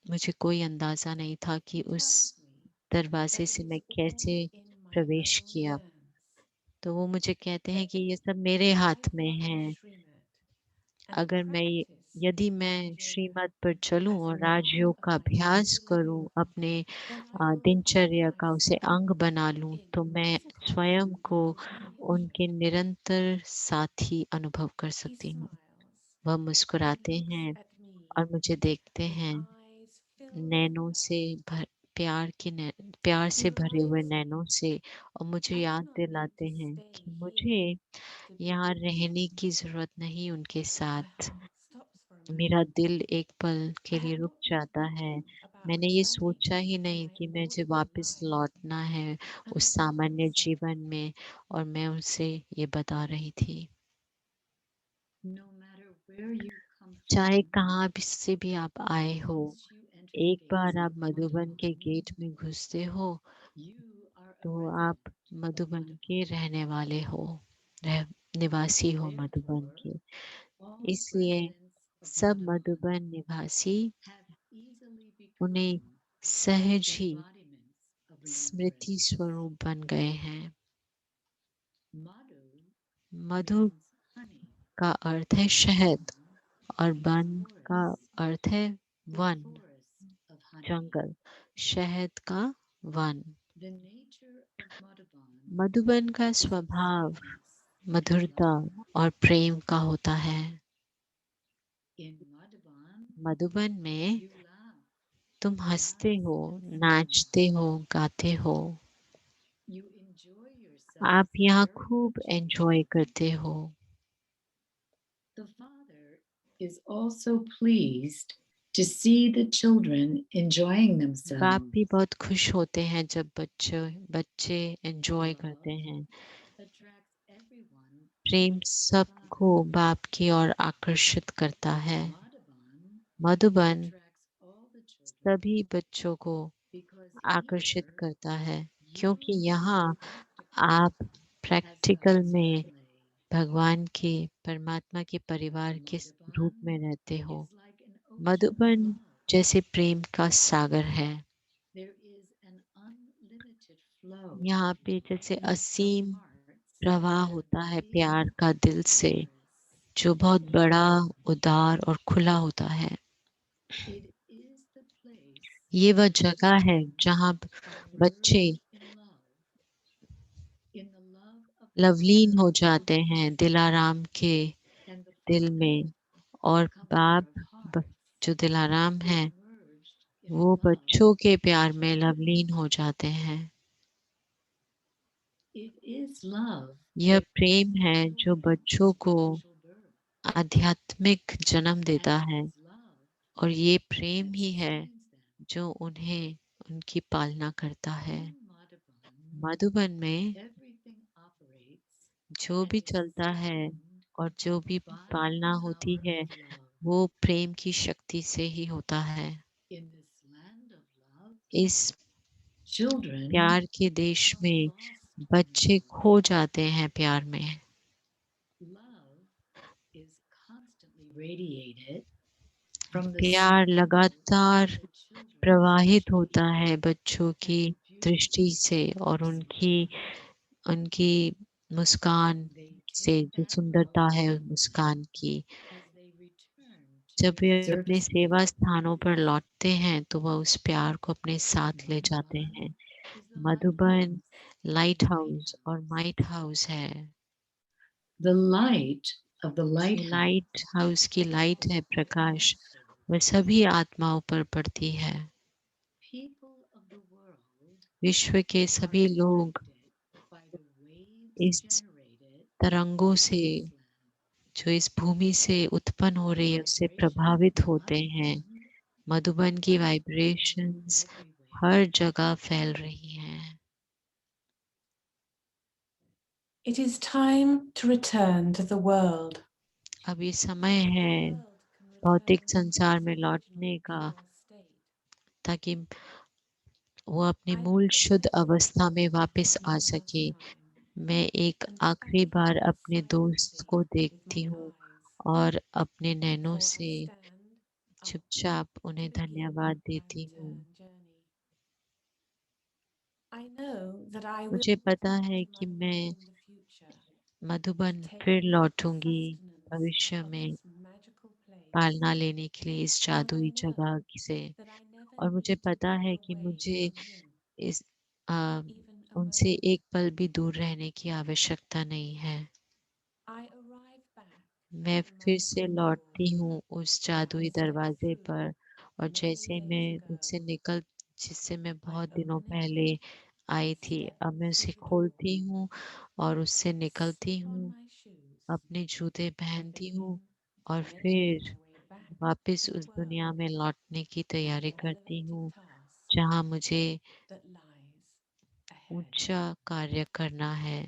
मुझे कोई अंदाजा नहीं था कि उस दरवाजे से मैं कैसे प्रवेश किया। तो वो मुझे कहते हैं कि ये सब मेरे हाथ में है। अगर यदि मैं श्रीमत पर चलूं और राजयोग का अभ्यास करूं, अपने दिनचर्या का उसे अंग बना लूं, तो मैं स्वयं को उनके निरंतर साथी अनुभव कर सकती हूँ। वह मुस्कुराते हैं और मुझे देखते हैं नैनों से प्यार से भरे हुए नैनों से, और मुझे याद दिलाते हैं कि मुझे यहाँ रहने की ज़रूरत नहीं उनके साथ। मेरा दिल एक पल के लिए रुक जाता है। मैंने ये सोचा ही नहीं कि मुझे वापस लौटना है उस सामान्य जीवन में, और मैं उसे ये बता रही थी। No matter where you come चाहे from, कहाँ भी से भी आप आए हो, once you enter the एक बार gates आप of मधुबन के Madhuban, गेट में घुसते हो you are a तो resident आप of मधुबन के Madhuban. रहने वाले हो, निवासी हो मधुबन Therefore, के। all इसलिए residents of सब Madhuban मधुबन निवासी have easily उन्हें become सहज ही embodiments of स्मृति remembrance. स्वरूप बन गए हैं। Madhu मधु means honey, का अर्थ है शहद, Ban और means वन का forest, अर्थ है the one, forest of honey. जंगल, शहद का one. The nature of Madhuban Madhuban का is of स्वभाव sweetness and मधुरता love. और प्रेम का होता है। In Madhuban, मधुबन में you laugh, तुम हंसते dance, हो, and sing. नाचते हो, गाते हो। You enjoy yourselves आप यहाँ very खूब much एंजॉय indeed. करते हो। The father is also pleased to see the children enjoying बाप themselves. भी बहुत खुश होते हैं जब बच्चे एंजॉय करते Love हैं। attracts everyone Prem towards the सबको father. बाप की ओर आकर्षित करता है। Madhavan Madhuban attracts all the children सभी बच्चों को because आकर्षित here करता है, you क्योंकि learn यहाँ practically आप as प्रैक्टिकल God's में family. भगवान के परमात्मा के परिवार के रूप Madhavan में रहते हो। is like an ocean of Madhuban love. जैसे प्रेम का सागर है। There is an unlimited flow यहाँ पे जैसे from असीम hearts प्रवाह that are होता है big, प्यार का दिल से, generous, जो बहुत and बड़ा, open. उदार और खुला होता है। It is the place ये वह where जगह है children जहाँ are बच्चे merged in the love of Lovleen Father हो who जाते हैं gives, दिलाराम के and the दिल Father, में, और comforter बाप of hearts, जो दिलाराम is है merged in वो love बच्चों के of प्यार में children. लवलीन हो जाते हैं। It is love यह that प्रेम gives the है जो children बच्चों को spiritual birth, आध्यात्मिक जन्म and देता it है, is love और ये प्रेम that ही है sustains them. जो उन्हें उनकी पालना करता है। In Madhavan, मधुबन में everything operates जो and भी is चलता है sustained और जो भी by the पालना होती power है of love. वो प्रेम की शक्ति से ही होता है। In this land of love, इस children प्यार के देश become में lost in बच्चे love. खो जाते हैं प्यार में। Love is constantly radiated from the प्यार smile लगातार in the children's प्रवाहित होता expression है बच्चों and की the दृष्टि beauty से of और their smile. उनकी मुस्कान They से, take जो that love सुंदरता है with उस them मुस्कान की। as they return to जब their वे अपने service सेवा स्थानों पर places. लौटते हैं तो वह उस प्यार को अपने साथ ले जाते Madhuban हैं। is the Madhuban lighthouse light and might house और house. माइट हाउस है। The light of the जो लाइट lighthouse हाउस की लाइट है, falls on all प्रकाश, वह souls. सभी आत्माओं पर पड़ती है। People of the world विश्व के are सभी लोग affected by the waves इस generated तरंगों in से, this land. जो इस भूमि से उत्पन्न हो The रही है, उससे vibrations प्रभावित of होते हैं। Madhuban मधुबन की are spreading वाइब्रेशंस everywhere. हर जगह फैल रही हैं। It is time to return to the world. अब ये समय So that है the world can भौतिक return संसार to में its लौटने original का, pure state. ताकि वो अपनी I मूल look at शुद्ध अवस्था में Sesame वापस for आ the last सके। time मैं एक and आखिरी study बार him अपने दोस्त silently को with देखती my हूँ eyes और अपने नैनों before I से stand up चुपचाप to उन्हें begin धन्यवाद my देती हूँ। return journey. I know that I will मुझे पता return है to कि Madhuban मैं in the future Madhuban to take फिर the लौटूंगी sustenance भविष्य of में its magical place. पालना लेने के लिए इस And I जादुई know जगह से। that I never और मुझे need to पता go है कि away मुझे from him, इस आ, even a उनसे moment. एक पल भी दूर रहने की आवश्यकता नहीं है। I arrive back मैं at the फिर से magical door लौटती हूँ उस where I जादुई step दरवाजे through पर और जैसे मैं उससे निकल जिससे मैं बहुत दिनों पहले आई थी, अब मैं उसे खोलती हूँ और उससे निकलती हूँ, अपने जूते पहनती हूँ और फिर वापस उस दुनिया में लौटने की तैयारी करती हूँ, जहाँ मुझे ऊँचा कार्य करना है।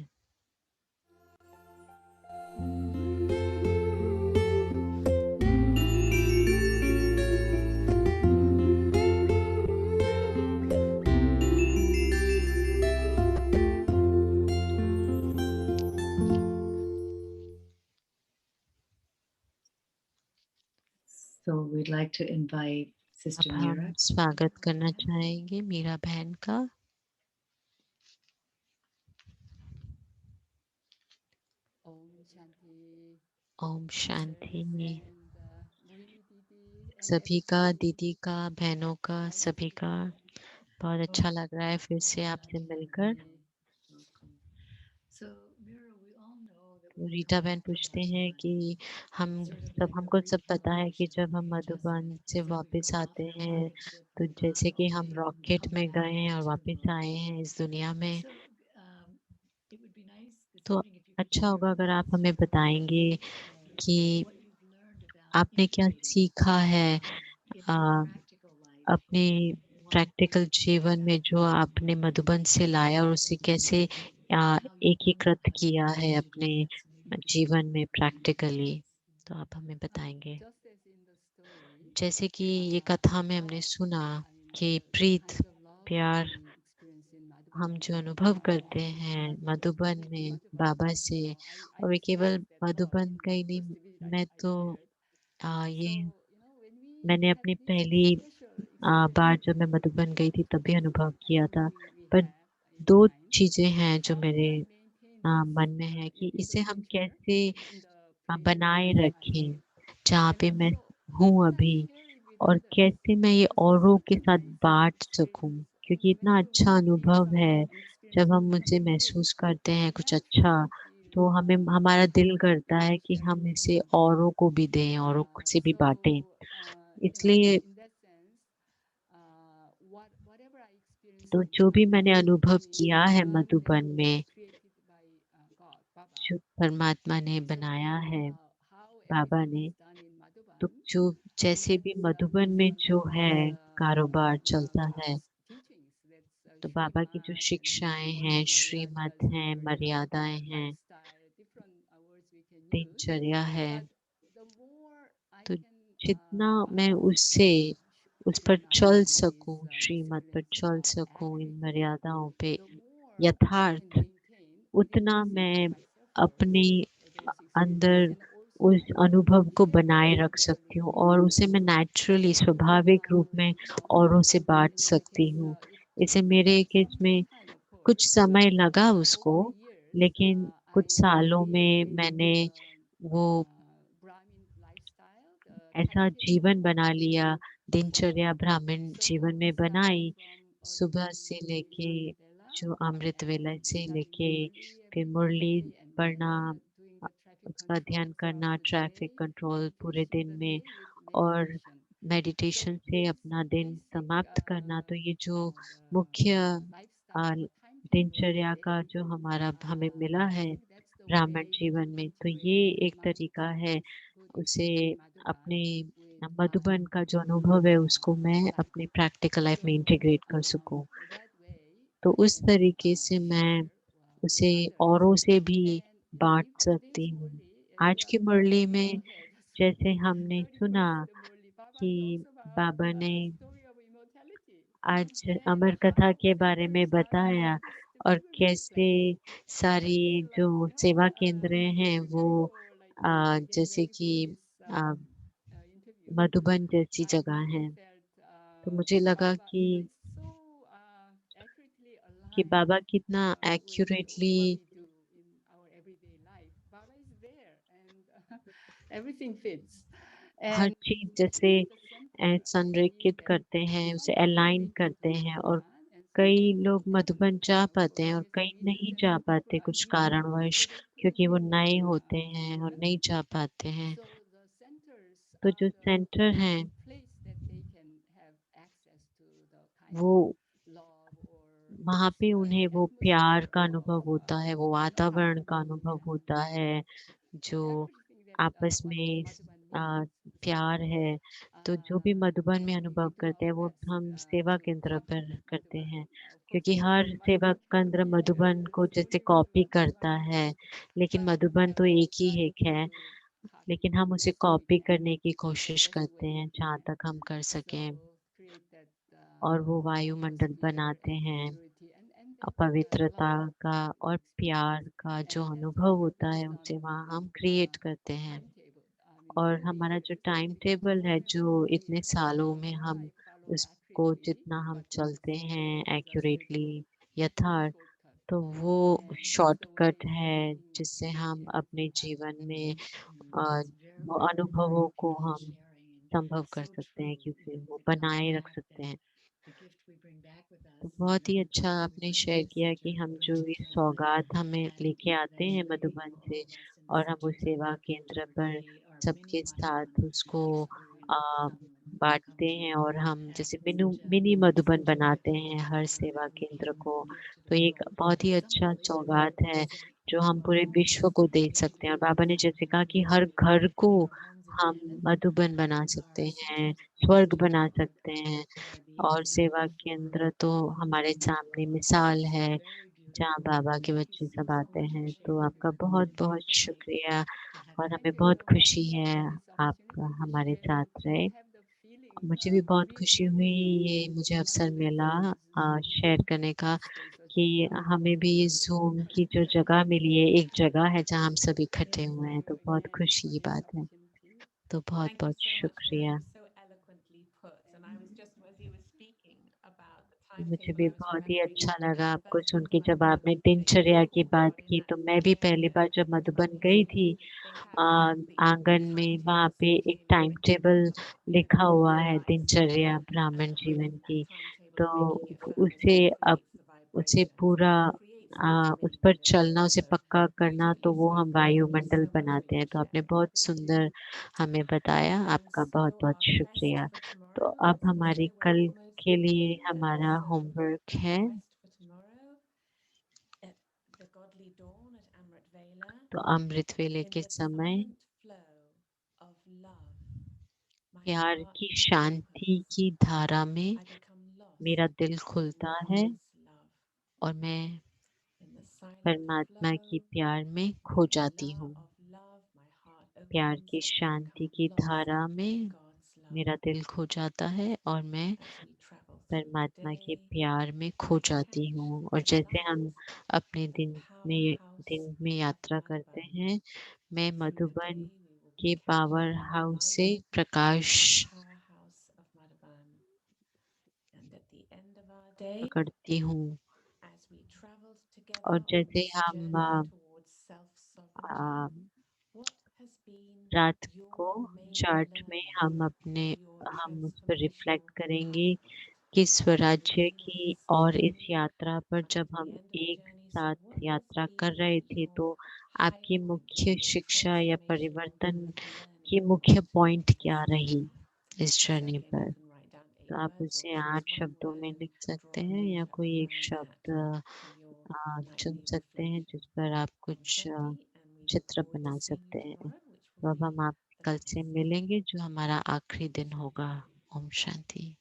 So we'd like to invite Sister अब हम Mira. स्वागत करना चाहेंगे मीरा बहन का। ओम शांति। सभी का, दीदी का, बहनों का, सभी का बहुत अच्छा लग रहा है फिर से आपसे मिलकर। So Mira, we all know that तो when we रीटा come बहन back from पूछते हैं Madhuban, कि हम it's sort of like a हमको सब पता है कि recalibration जब हम just मधुबन से as if we वापस go off आते in a हैं, rocket ship तो and fly जैसे कि all the हम way and we rocket come में back गए हैं और to the वापस आए world. हैं इस दुनिया में। So it would be nice this तो evening if you could अच्छा share होगा with अगर आप us हमें बताएंगे कि what you've learned about आपने क्या integrating सीखा है into your आ, practical life अपने what प्रैक्टिकल has जीवन में जो happened आपने मधुबन से लाया और उसे कैसे and how you've एकीकृत learned how to किया है integrate अपने that. So maybe you could share जीवन that में with us. प्रैक्टिकली। तो आप हमें बताएंगे। जैसे कि ये कथा में हमने सुना कि प्रीत, प्यार हम जो अनुभव करते हैं मधुबन में बाबा से, और वे केवल मधुबन का ही नहीं, मैं तो ये मैंने अपनी पहली बार जब मैं मधुबन गई थी तभी अनुभव किया था। पर 2 चीज़ें हैं जो मेरे मन में है कि इसे हम कैसे बनाए रखें, जहाँ पे मैं हूँ अभी, और कैसे मैं ये औरों के साथ बाँट सकूँ, क्योंकि इतना अच्छा अनुभव है, जब हम उसे महसूस करते हैं कुछ अच्छा, तो हमें हमारा दिल करता है कि हम इसे औरों को भी दें, औरों से भी बाँटें। इसलिए तो जो भी मैंने अनुभव किया है मधुबन में, जो परमात्मा ने बनाया है, बाबा ने, तो जो जैसे भी मधुबन में जो है कारोबार चलता है, तो बाबा की जो शिक्षाएँ हैं, श्रीमत हैं, मर्यादाएँ हैं, दिनचर्या है, तो जितना मैं उससे उस पर चल सकूँ, श्रीमत पर चल सकूँ, इन मर्यादाओं पे यथार्थ, उतना मैं अपने अंदर उस अनुभव को बनाए रख सकती हूँ और उसे मैं नेचुरली स्वाभाविक रूप में औरों से बाँट सकती हूँ। इसे मेरे केस में कुछ समय लगा उसको, लेकिन कुछ सालों में मैंने वो ऐसा जीवन बना लिया, दिनचर्या ब्राह्मण जीवन में बनाई, सुबह से लेके जो अमृत वेला से लेके फिर मुरली पढ़ना, अ, उसका ध्यान करना, ट्रैफिक कंट्रोल पूरे दिन में, और मेडिटेशन से अपना दिन समाप्त करना। तो ये जो मुख्य अ, दिनचर्या का जो हमारा हमें मिला है ब्राह्मण जीवन में, तो ये एक तरीका है उसे अपने मधुबन का जो अनुभव है उसको मैं अपनी प्रैक्टिकल लाइफ में इंटीग्रेट कर सकूं। तो उस तरीके से मैं उसे औरों से भी बांट सकती हूँ। आज की मुरली में जैसे हमने सुना कि बाबा ने आज अमर कथा के बारे में बताया, और कैसे सारी जो सेवा केंद्र हैं वो जैसे कि अ, मधुबन जैसी जगह है। तो मुझे लगा कि बाबा कितना एक्यूरेटली हर चीज़ जैसे संरेखित करते हैं, उसे अलाइन करते हैं, और कई लोग मधुबन जा पाते हैं और कई नहीं जा पाते कुछ कारणवश, क्योंकि वो नए होते हैं और नहीं जा पाते हैं। तो जो सेंटर हैं वो वहाँ पे उन्हें वो प्यार का अनुभव होता है, वो वातावरण का अनुभव होता है, जो आपस में प्यार है। तो जो भी मधुबन में अनुभव करते हैं, वो हम सेवा केंद्र पर करते हैं, क्योंकि हर सेवा केंद्र मधुबन को जैसे कॉपी करता है, लेकिन मधुबन तो एक है, लेकिन हम उसे कॉपी करने की कोशिश करते हैं, जहाँ तक हम कर सकें। और वो वायुमंडल बनाते हैं, पवित्रता का और प्यार का जो अनुभव होता है, उसे वहाँ हम क्रिएट करते हैं। और हमारा जो टाइम टेबल है, जो इतने सालों में हम उसको जितना हम चलते हैं एक्यूरेटली यथार्थ, तो वो शॉर्टकट है, जिससे हम अपने जीवन में वो अनुभवों को हम संभव कर सकते हैं, क्योंकि वो बनाए रख सकते हैं। तो बहुत ही अच्छा आपने शेयर किया कि हम जो ये सौगात हमें लेके आते हैं मधुबन से, और हम उस सेवा केंद्र पर सबके साथ उसको अ, बाँटते हैं, और हम जैसे मिनी मधुबन बनाते हैं हर सेवा केंद्र को। तो एक बहुत ही अच्छा सौगात है, जो हम पूरे विश्व को दे सकते हैं। और बाबा ने जैसे कहा कि हर घर को हम मधुबन बना सकते हैं, स्वर्ग बना सकते हैं। और सेवा केंद्र तो हमारे सामने मिसाल है, जहाँ बाबा के बच्चे सब आते हैं। तो आपका बहुत-बहुत शुक्रिया, और हमें बहुत खुशी है आप हमारे साथ रहे। मुझे भी बहुत खुशी हुई, ये मुझे अवसर मिला शेयर करने का, कि हमें भी ज़ूम की जो जगह मिली है, एक जगह है जहाँ हम सब इकट्ठे हुए हैं, तो बहुत खुशी की बात है। तो Thank you बहुत-बहुत so much, शुक्रिया। so eloquently put. And I was just, as you were speaking about the मुझे timetable, भी I was बहुत ही remembering अच्छा लगा आपको first of सुन all के, my जब आपने Motherban दिनचर्या days की बात having की, that तो मैं भी पहली बार जब area मधुबन गई where थी, they अ, have the आंगन में वहाँ पे एक timetable time written table and लिखा you हुआ है, realize दिनचर्या that ब्राह्मण with जीवन that की। timetable making it तो happen, उसे it अब creates the उसे vibrations पूरा and it creates the उस पर commitment and चलना, उसे also पक्का करना, तो वो beautifully हम said. Thank you वायुमंडल so much for बनाते your हैं। तो आपने share. बहुत सुंदर हमें बताया, And आपका so बहुत-बहुत our quest शुक्रिया। for तो tomorrow, अब let's हमारी pray. We're कल almost के लिए there. हमारा So होमवर्क our है। quest for tomorrow at the godly dawn at Amrit Vela, तो अमृत वेले in के the समय silent flow of love, my प्यार heart की शांति opens. की धारा में I become lost मेरा दिल in खुलता है, Lord's love. और मैं In the silent परमात्मा की flow प्यार में of खो जाती हूँ। love, my heart प्यार opens की and I शांति become की lost धारा in में God's love. मेरा दिल खो जाता है, और मैं As we travel through the परमात्मा के day, प्यार में खो we जाती catch हूँ। the और जैसे light हम अपने of powerhouse दिन में of यात्रा करते Madhavan. हैं, मैं Through the Madhuban day, we will be के power catching the house light से प्रकाश of powerhouse of Madhavan. And at the end of our day, पकड़ती हूँ। as we traveled और together on जैसे this हम journey towards self-sovereignty, uh, what has been रात को your main chart में learning हम of your हम उस पर रिफ्लेक्ट transformational करेंगे path कि at the स्वराज्य end of की, this और इस journey? यात्रा पर And जब at the हम end of the एक journey, so साथ what has यात्रा कर been रहे थे, your तो high आपकी point or मुख्य your शिक्षा या transformational परिवर्तन की learning मुख्य from पॉइंट this क्या रही journey? इस So जर्नी again, you पर? can write down 8 तो आप words or उसे choose 8 one शब्दों word में and लिख draw सकते a हैं, या picture कोई एक around that शब्द for your चुन nightly सकते हैं, reflection. जिस पर आप Om कुछ Shanti, and we look चित्र forward to बना seeing you सकते हैं। tomorrow, which will तो अब be हम आप the कल next से day. मिलेंगे, जो हमारा आखिरी दिन होगा। Om Shanti.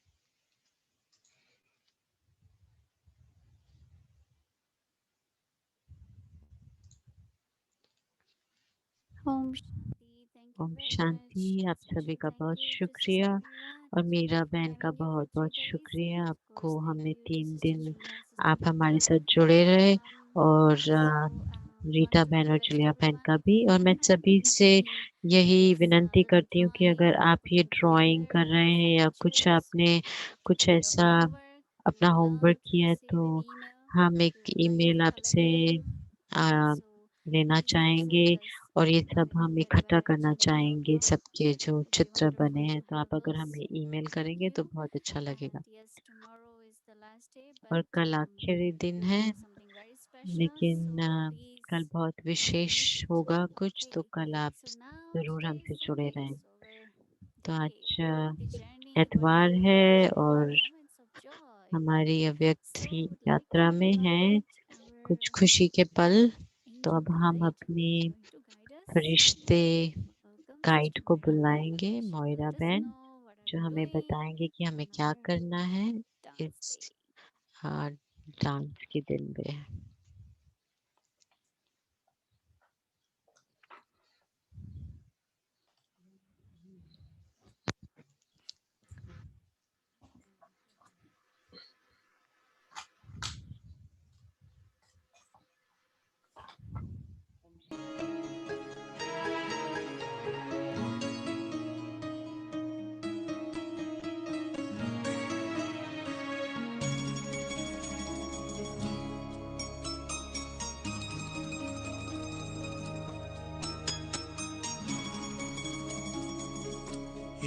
Om Shanti. Thank you Om very much. शांति। आप सभी Special का thank बहुत you to शुक्रिया, Sister Ella और मीरा बहन and का India for बहुत-बहुत 3 days. शुक्रिया। And of course, आपको thank हमने you to 3 Sister दिन Julia and Sister आप हमारे Rinka. साथ जुड़े रहे, और So, रीटा wonderful बहन और quest, जूलिया बहन everyone. का भी। और मैं And सभी से यही yes, विनती we'll be करती हूँ कि अगर drawing, आप ये putting ड्राइंग together कर रहे some हैं, या कुछ pictures आपने कुछ for your ऐसा homework. We अपना would love होमवर्क to किया है, receive an तो email. हम We एक would like to email collect आपसे them. आ, So लेना please do चाहेंगे, send us और ये सब an हम इकट्ठा करना चाहेंगे, email@gmail.com. सबके जो It would be चित्र बने wonderful हैं। to तो आप have अगर those. हमें ईमेल Thank करेंगे तो you. बहुत अच्छा लगेगा। And yes, tomorrow is the last day, और but कल आखिरी दिन we'll है, do something very special. लेकिन So please कल बहुत don't विशेष miss it. होगा कुछ, तो Okay. कल आप So now ज़रूर today is हमसे जुड़े Sunday. रहें। So we're तो okay आज on the journey, but इतवार we'll be है, sharing और moments of joy. हमारी अव्यक्त यात्रा में हैं कुछ खुशी के पल, तो अब हम अपने फरिश्ते गाइड को बुलाएंगे, मोइरा बहन, जो हमें बताएंगे कि हमें क्या करना है इस डांस के दिन में।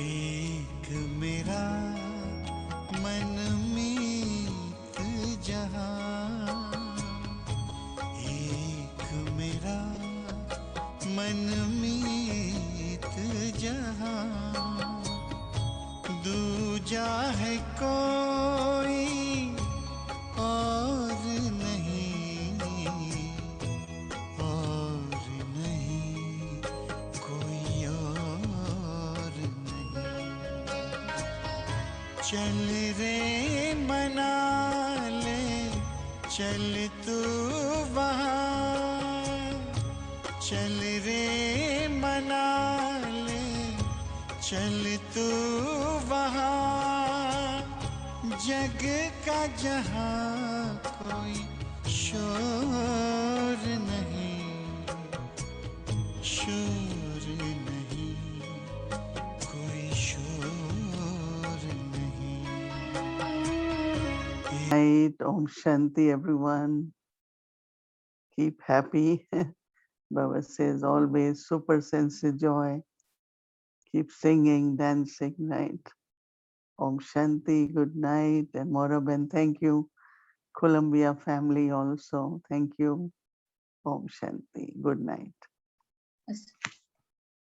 एक मेरा मनमीत जहां, एक मेरा मनमीत जहां, दूजा है कोई और नहीं, और नहीं कोई और नहीं। चल रे मना ले चल तू वहाँ, चल रे मना ले चल तू वहाँ, जग का जहाँ कोई शोर नहीं, शोर नहीं, कोई शोर नहीं। Night, Om Shanti, everyone. Keep happy. Baba says always super sense joy. Keep singing, dancing, night. Om Shanti, good night. And Moraben, thank you. Columbia family also, thank you. Om Shanti, good night.